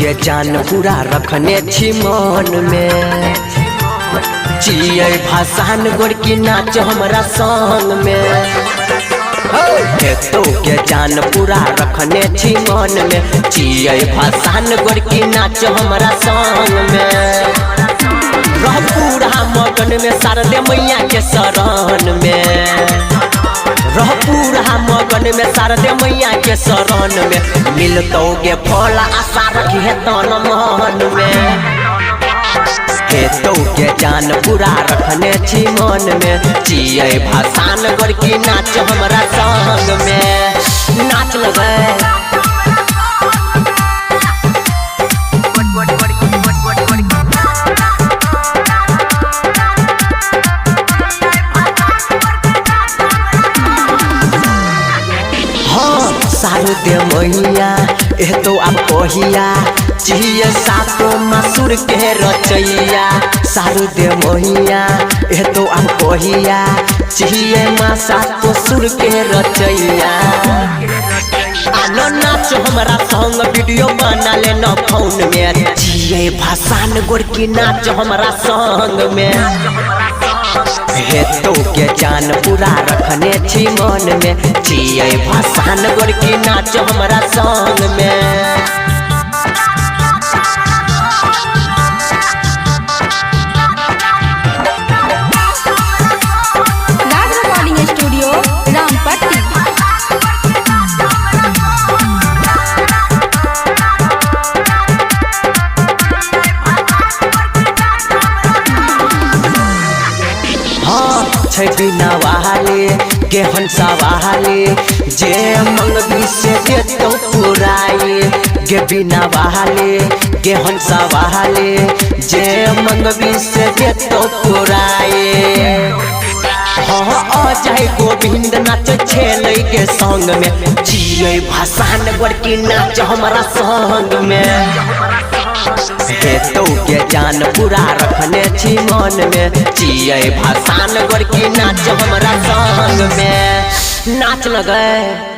के जान पूरा रखने छी मन में, जिये भाषान गोरकी नाच हमरा संग में। तो के जान पूरा रखने छी मन में, जिये भाषान गोरकी नाच हमरा संग में। रह पूरा मगन में शारदे मैया के शरण में, रह पूरा मगन में शारदे मैया के शरण में। मिलतोगे फल आशा रखिए तन मन में, हेतु के जान पूरा रखने छी मन में, जिये भाषान गोरकी नाच हमरा संग में। नाच लगे शारदे मैया एह तो अब कहिया, जिये सातो मसूर के रचैया। शारदे मैया एह तो अब कहिया, जिये माँ सातो सुर के रचैया। आनो नाच हमरा संग वीडियो बना ले न फोन में, जिये भाषान गोरकी नाच हमरा संग में। हेतु के जान पूरा रखने छी मन में, जिये भाषान गोरकी नाच हमरा संग में। राज रिकॉर्डिंग स्टूडियो रामपट्टी। बिना वाले के हंसा वाले, जे मंगवी से दे तो पुराए। गे बिना वाले के हंसा वाले, जे मंगवी से दे तो पुराए। हाँ जाए गोविंद नाच छेले के संग में, जिये भाषान गोरकी नाच हमरा संग में। हेतु के जान पूरा रखने छी मन में, जिये भाषान गोरकी नाच हमरा संग में। नाच लगे।